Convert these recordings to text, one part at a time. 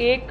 1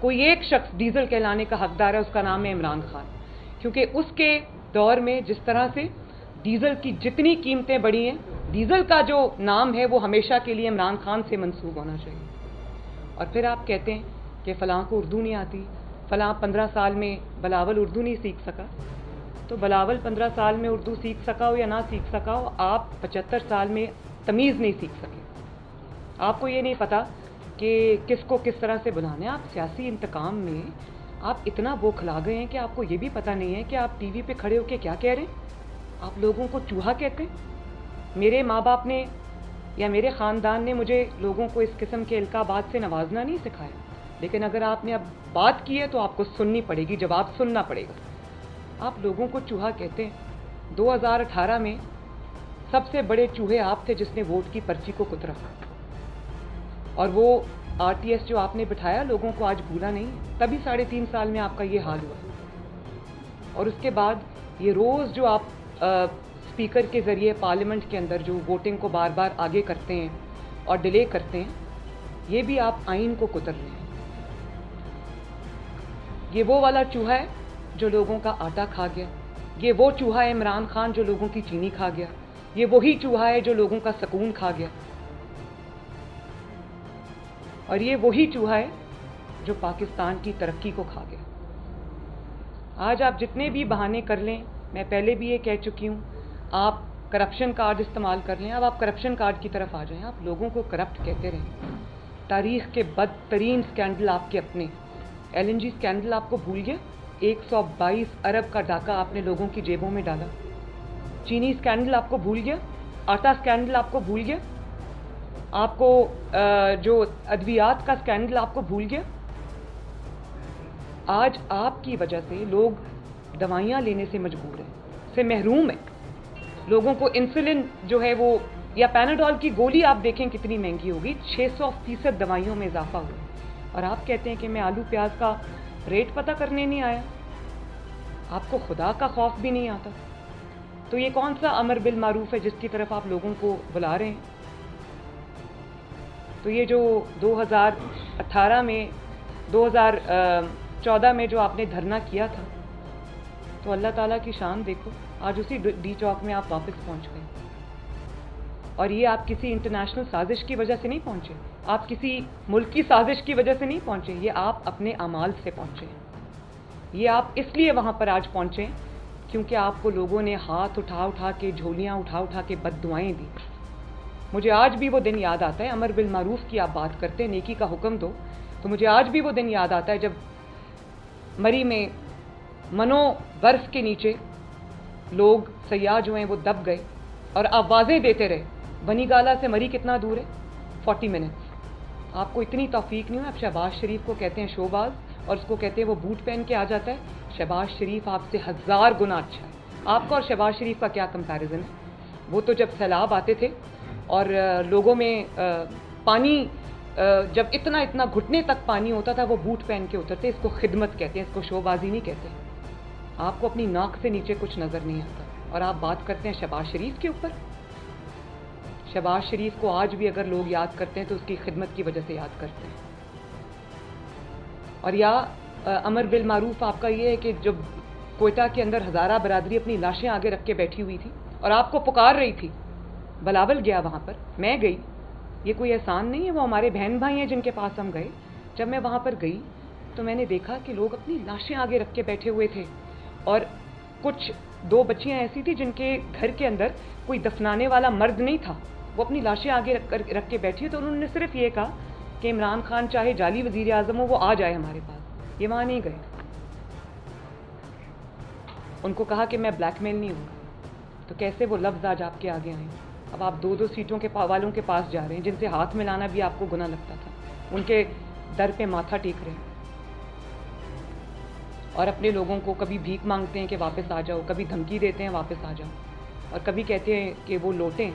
کوئی ایک شخص ڈیزل کہلانے کا حقدار ہے، اس کا نام ہے عمران خان، کیونکہ اس کے دور میں جس طرح سے ڈیزل کی جتنی قیمتیں بڑھی ہیں، ڈیزل کا جو نام ہے وہ ہمیشہ کے لیے عمران خان سے منسوب ہونا چاہیے۔ اور پھر آپ کہتے ہیں کہ فلاں کو اردو نہیں آتی، فلاں 15 سال میں بلاول اردو نہیں سیکھ سکا۔ تو بلاول 15 سال میں اردو سیکھ سکا ہو یا نہ سیکھ سکا ہو، آپ 75 سال میں تمیز نہیں سیکھ سکے۔ آپ کو یہ نہیں پتا کہ کس کو کس طرح سے بلانا ہے۔ آپ سیاسی انتقام میں آپ اتنا بوکھلا گئے ہیں کہ آپ کو یہ بھی پتہ نہیں ہے کہ آپ ٹی وی پہ کھڑے ہو کے کیا کہہ رہے ہیں۔ آپ لوگوں کو چوہا کہتے ہیں۔ میرے ماں باپ نے یا میرے خاندان نے مجھے لوگوں کو اس قسم کے القابات سے نوازنا نہیں سکھایا، لیکن اگر آپ نے اب بات کی ہے تو آپ کو سننی پڑے گی، جواب سننا پڑے گا۔ آپ لوگوں کو چوہا کہتے ہیں۔ 2018 میں سب سے بڑے چوہے آپ تھے جس نے ووٹ کی پرچی کو کترا، اور وہ آر ٹی ایس جو آپ نے بٹھایا لوگوں کو آج بھولا نہیں ہے، تبھی 3.5 سال میں آپ کا یہ حال ہوا۔ اور اس کے بعد یہ روز جو آپ اسپیکر کے ذریعے پارلیمنٹ کے اندر جو ووٹنگ کو بار بار آگے کرتے ہیں اور ڈیلے کرتے ہیں، یہ بھی آپ آئین کو کتر رہے ہیں۔ یہ وہ والا چوہا ہے جو لوگوں کا آٹا کھا گیا، یہ وہ چوہا ہے عمران خان جو لوگوں کی چینی کھا گیا، یہ وہی چوہا ہے جو لوگوں کا سکون کھا گیا، اور یہ وہی چوہا ہے جو پاکستان کی ترقی کو کھا گیا۔ آج آپ جتنے بھی بہانے کر لیں، میں پہلے بھی یہ کہہ چکی ہوں، آپ کرپشن کارڈ استعمال کر لیں، اب آپ کرپشن کارڈ کی طرف آ جائیں، آپ لوگوں کو کرپٹ کہتے رہیں۔ تاریخ کے بدترین سکینڈل آپ کے اپنے، ایل این جی سکینڈل آپ کو بھول گیا؟ 122 ارب کا ڈاکہ آپ نے لوگوں کی جیبوں میں ڈالا۔ چینی سکینڈل آپ کو بھول گیا؟ آٹا سکینڈل آپ کو بھول گیا؟ آپ کو جو ادویات کا سکینڈل آپ کو بھول گیا؟ آج آپ کی وجہ سے لوگ دوائیاں لینے سے مجبور ہیں، سے محروم ہیں۔ لوگوں کو انسولن جو ہے وہ یا پیناڈول کی گولی آپ دیکھیں کتنی مہنگی ہوگی، 600% دوائیوں میں اضافہ ہوا، اور آپ کہتے ہیں کہ میں آلو پیاز کا ریٹ پتہ کرنے نہیں آیا۔ آپ کو خدا کا خوف بھی نہیں آتا، تو یہ کون سا امر بالمعروف ہے جس کی طرف آپ لوگوں کو بلا رہے ہیں؟ تو یہ جو 2018 میں 2014 میں جو آپ نے دھرنا کیا تھا، تو اللہ تعالیٰ کی شان دیکھو، آج اسی ڈی چوک میں آپ واپس پہنچ گئے، اور یہ آپ کسی انٹرنیشنل سازش کی وجہ سے نہیں پہنچے، آپ کسی ملک کی سازش کی وجہ سے نہیں پہنچے، یہ آپ اپنے اعمال سے پہنچے۔ یہ آپ اس لیے وہاں پر آج پہنچے کیونکہ آپ کو لوگوں نے ہاتھ اٹھا اٹھا کے، جھولیاں اٹھا اٹھا کے بد دعائیں دی۔ مجھے آج بھی وہ دن یاد آتا ہے، امر بالمعروف کی آپ بات کرتے ہیں، نیکی کا حکم دو، تو مجھے آج بھی وہ دن یاد آتا ہے جب مری میں منو برف کے نیچے لوگ سیاح جو ہیں وہ دب گئے اور آوازیں دیتے رہے، بنی گالا سے مری کتنا دور ہے؟ 40 منٹس۔ آپ کو اتنی توفیق نہیں ہے، آپ شہباز شریف کو کہتے ہیں شوباز، اور اس کو کہتے ہیں وہ بوٹ پہن کے آ جاتا ہے۔ شہباز شریف آپ سے 1000 گنا اچھا ہے۔ آپ کا اور شہباز شریف کا کیا کمپیریزن ہے؟ وہ تو جب سیلاب آتے تھے اور لوگوں میں پانی جب اتنا گھٹنے تک پانی ہوتا تھا، وہ بوٹ پہن کے اترتے۔ اس کو خدمت کہتے ہیں، اس کو شو بازی نہیں کہتے۔ آپ کو اپنی ناک سے نیچے کچھ نظر نہیں آتا، اور آپ بات کرتے ہیں شہباز شریف کے اوپر۔ شہباز شریف کو آج بھی اگر لوگ یاد کرتے ہیں تو اس کی خدمت کی وجہ سے یاد کرتے ہیں۔ اور یا امر بالمعروف آپ کا یہ ہے کہ جب کوئٹہ کے اندر ہزارہ برادری اپنی لاشیں آگے رکھ کے بیٹھی ہوئی تھی اور آپ کو پکار رہی تھی، بلاول گیا وہاں پر، میں گئی، یہ کوئی احسان نہیں ہے، وہ ہمارے بہن بھائی ہیں جن کے پاس ہم گئے۔ جب میں وہاں پر گئی تو میں نے دیکھا کہ لوگ اپنی لاشیں آگے رکھ کے بیٹھے ہوئے تھے، اور کچھ 2 بچیاں ایسی تھی جن کے گھر کے اندر کوئی دفنانے والا مرد نہیں تھا، وہ اپنی لاشیں آگے رکھ کے بیٹھی، تو انہوں نے صرف یہ کہا کہ عمران خان چاہے جعلی وزیر اعظم ہو، وہ آ جائے ہمارے پاس۔ یہ وہاں نہیں گئے، ان کو کہا کہ میں بلیک میل نہیں ہوں گا۔ تو کیسے وہ لفظ آج آپ کے آگے آئے؟ اب آپ 2 سیٹوں کے والوں کے پاس جا رہے ہیں جن سے ہاتھ ملانا بھی آپ کو گناہ لگتا تھا، ان کے در پہ ماتھا ٹیک رہے ہیں، اور اپنے لوگوں کو کبھی بھیک مانگتے ہیں کہ واپس آ جاؤ، کبھی دھمکی دیتے ہیں واپس آ جاؤ، اور کبھی کہتے ہیں کہ وہ لوٹیں۔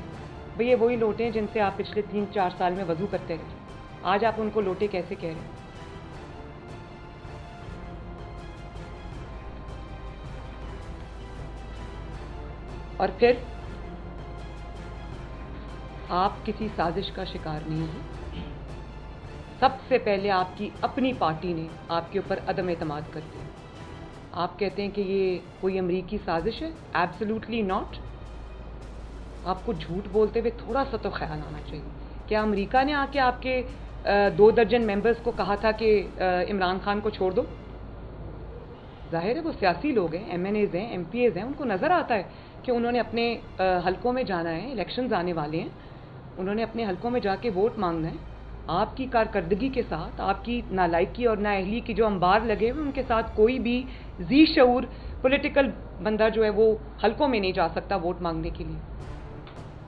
بھئی یہ وہی لوٹیں جن سے آپ پچھلے 3-4 سال میں وضو کرتے رہے، آج آپ ان کو لوٹے کیسے کہہ رہے ہیں؟ اور پھر آپ کسی سازش کا شکار نہیں ہیں، سب سے پہلے آپ کی اپنی پارٹی نے آپ کے اوپر عدم اعتماد کر دیا. آپ کہتے ہیں کہ یہ کوئی امریکی سازش ہے. Absolutely not. آپ کو جھوٹ بولتے ہوئے تھوڑا سا تو خیال آنا چاہیے. کیا امریکہ نے آ کے آپ کے 2 درجن ممبرز کو کہا تھا کہ عمران خان کو چھوڑ دو؟ ظاہر ہے وہ سیاسی لوگ ہیں, ایم این ایز ہیں, ایم پی ایز ہیں, ان کو نظر آتا ہے کہ انہوں نے اپنے حلقوں میں جانا ہے, الیکشنز آنے والے ہیں, انہوں نے اپنے حلقوں میں جا کے ووٹ مانگنا ہے. آپ کی کارکردگی کے ساتھ, آپ کی نالائکی اور نااہلی کی جو انبار لگے ہوئے ان کے ساتھ کوئی بھی ذی شعور پولیٹیکل بندہ جو ہے وہ حلقوں میں نہیں جا سکتا ووٹ مانگنے کے لیے.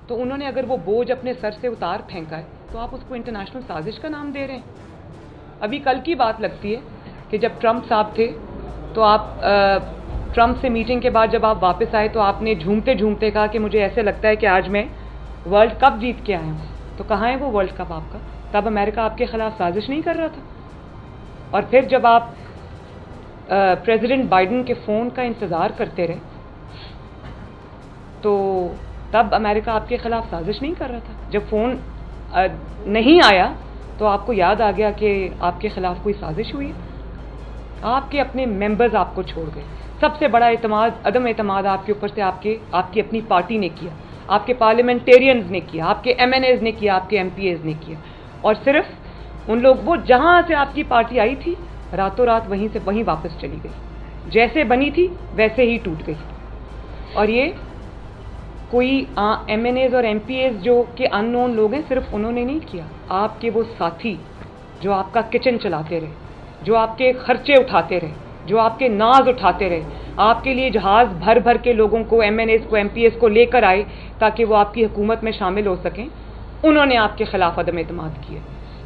تو انہوں نے اگر وہ بوجھ اپنے سر سے اتار پھینکا ہے تو آپ اس کو انٹرنیشنل سازش کا نام دے رہے ہیں. ابھی کل کی بات لگتی ہے کہ جب ٹرمپ صاحب تھے تو آپ ٹرمپ سے میٹنگ کے بعد جب آپ واپس آئے تو آپ نے جھومتے جھومتے کہا کہ مجھے ایسے لگتا ہے کہ آج میں ورلڈ کپ جیت کے آیا ہوں. تو کہاں ہے وہ ورلڈ کپ آپ کا؟ تب امریکہ آپ کے خلاف سازش نہیں کر رہا تھا. اور پھر جب آپ پریزیڈنٹ بائیڈن کے فون کا انتظار کرتے رہے تو تب امریکہ آپ کے خلاف سازش نہیں کر رہا تھا. جب فون نہیں آیا تو آپ کو یاد آ گیا کہ آپ کے خلاف کوئی سازش ہوئی ہے. آپ کے اپنے ممبرز آپ کو چھوڑ گئے. سب سے بڑا عدم اعتماد آپ کے اوپر سے آپ کی اپنی پارٹی نے کیا, آپ کے پارلیمنٹیرینز نے کیا, آپ کے ایم این ایز نے کیا, آپ کے ایم پی ایز نے کیا. اور صرف ان لوگ وہ جہاں سے آپ کی پارٹی آئی تھی راتوں رات وہیں سے وہیں واپس چلی گئی. جیسے بنی تھی ویسے ہی ٹوٹ گئی. اور یہ کوئی ایم این ایز اور ایم پی ایز جو کہ ان نون لوگ ہیں, صرف انہوں نے نہیں کیا. آپ کے وہ ساتھی جو آپ کا کچن چلاتے رہے, جو آپ کے خرچے اٹھاتے رہے, جو آپ کے ناز اٹھاتے رہے, آپ کے لیے جہاز بھر بھر کے لوگوں کو, ایم این ایز کو, ایم پی ایز کو لے کر آئے تاکہ وہ آپ کی حکومت میں شامل ہو سکیں, انہوں نے آپ کے خلاف عدم اعتماد کیا.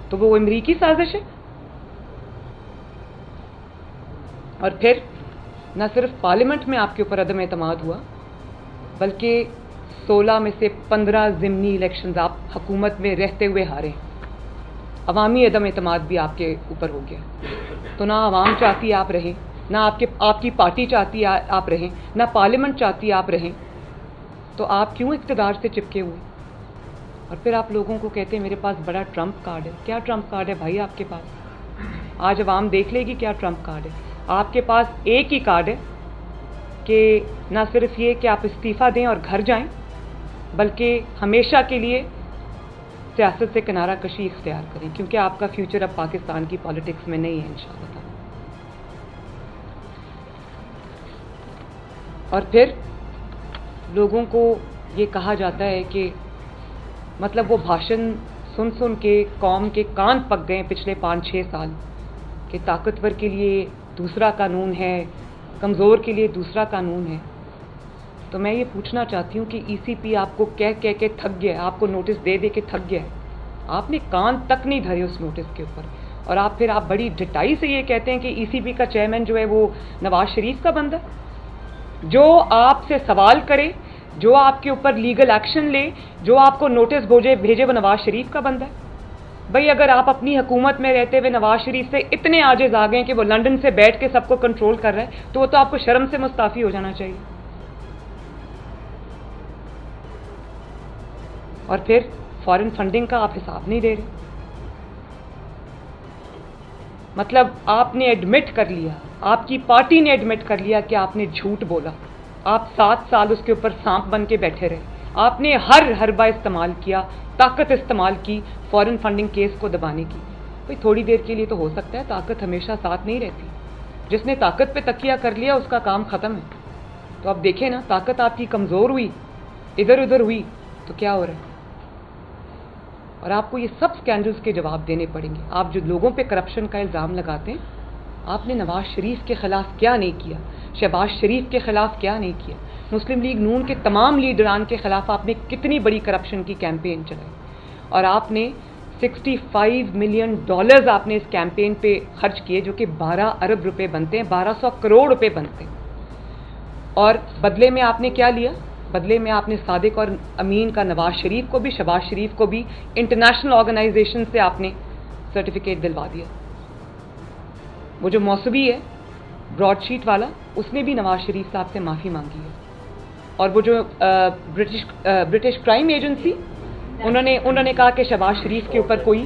تو وہ امریکی سازش ہے. اور پھر نہ صرف پارلیمنٹ میں آپ کے اوپر عدم اعتماد ہوا بلکہ 16 میں سے 15 ضمنی الیکشنز آپ حکومت میں رہتے ہوئے ہارے. عوامی عدم اعتماد بھی آپ کے اوپر ہو گیا. تو نہ عوام چاہتی آپ رہیں, نہ آپ کی پارٹی چاہتی آپ رہیں, نہ پارلیمنٹ چاہتی آپ رہیں. تو آپ کیوں اقتدار سے چپکے ہوئے؟ اور پھر آپ لوگوں کو کہتے ہیں میرے پاس بڑا ٹرمپ کارڈ ہے. کیا ٹرمپ کارڈ ہے بھائی آپ کے پاس؟ آج عوام دیکھ لے گی کیا ٹرمپ کارڈ ہے. آپ کے پاس ایک ہی کارڈ ہے کہ نہ صرف یہ کہ آپ استعفیٰ دیں اور گھر جائیں بلکہ ہمیشہ کے لیے سیاست سے کنارہ کشی اختیار کریں, کیونکہ آپ کا فیوچر اب پاکستان کی پالیٹکس میں نہیں ہے انشاءاللہ. اور پھر لوگوں کو یہ کہا جاتا ہے کہ مطلب وہ بھاشن سن سن کے قوم کے کان پک گئے پچھلے 5-6 سال کہ طاقتور کے لیے دوسرا قانون ہے, کمزور کے لیے دوسرا قانون ہے. تو میں یہ پوچھنا چاہتی ہوں کہ ای سی پی آپ کو کہہ کے تھک گیا, آپ کو نوٹس دے کے تھک گیا ہے. آپ نے کان تک نہیں دھرے اس نوٹس کے اوپر, اور پھر آپ بڑی ڈٹائی سے یہ کہتے ہیں کہ ای سی پی کا چیئرمین جو ہے وہ نواز شریف کا بندہ, جو آپ سے سوال کرے, جو آپ کے اوپر لیگل ایکشن لے, جو آپ کو نوٹس بھیجے وہ نواز شریف کا بندہ ہے. بھئی اگر آپ اپنی حکومت میں رہتے ہوئے نواز شریف سے اتنے عاجز آ گئے کہ وہ لندن سے بیٹھ کے سب کو کنٹرول کر رہا ہے تو وہ تو آپ کو شرم سے مستعفی ہو جانا چاہیے. اور پھر فارن فنڈنگ کا آپ حساب نہیں دے رہے. مطلب آپ نے ایڈمٹ کر لیا, آپ کی پارٹی نے ایڈمٹ کر لیا کہ آپ نے جھوٹ بولا. آپ 7 سال اس کے اوپر سانپ بن کے بیٹھے رہے. آپ نے ہر حربہ استعمال کیا, طاقت استعمال کی فارن فنڈنگ کیس کو دبانے کی. بھئی تھوڑی دیر کے لیے تو ہو سکتا ہے, طاقت ہمیشہ ساتھ نہیں رہتی. جس نے طاقت پہ تکیہ کر لیا اس کا کام ختم ہے. تو اب دیکھیں نا, طاقت آپ کی کمزور ہوئی, ادھر ادھر ہوئی تو کیا ہو رہا ہے. اور آپ کو یہ سب سکینڈلز کے جواب دینے پڑیں گے. آپ جو لوگوں پہ کرپشن کا الزام لگاتے ہیں, آپ نے نواز شریف کے خلاف کیا نہیں کیا, شہباز شریف کے خلاف کیا نہیں کیا, مسلم لیگ نون کے تمام لیڈران کے خلاف آپ نے کتنی بڑی کرپشن کی کیمپین چلائی. اور آپ نے $65 ملین آپ نے اس کیمپین پہ خرچ کیے, جو کہ 12 ارب روپے بنتے ہیں, 1200 کروڑ روپے بنتے ہیں. اور بدلے میں آپ نے کیا لیا؟ بدلے میں آپ نے صادق اور امین کا نواز شریف کو بھی, شہباز شریف کو بھی انٹرنیشنل آرگنائزیشن سے آپ نے سرٹیفکیٹ دلوا دیا. وہ جو موسوی ہے براڈ شیٹ والا, اس نے بھی نواز شریف صاحب سے معافی مانگی ہے. اور وہ جو برٹش کرائم ایجنسی, انہوں نے کہا کہ شہباز شریف کے اوپر کوئی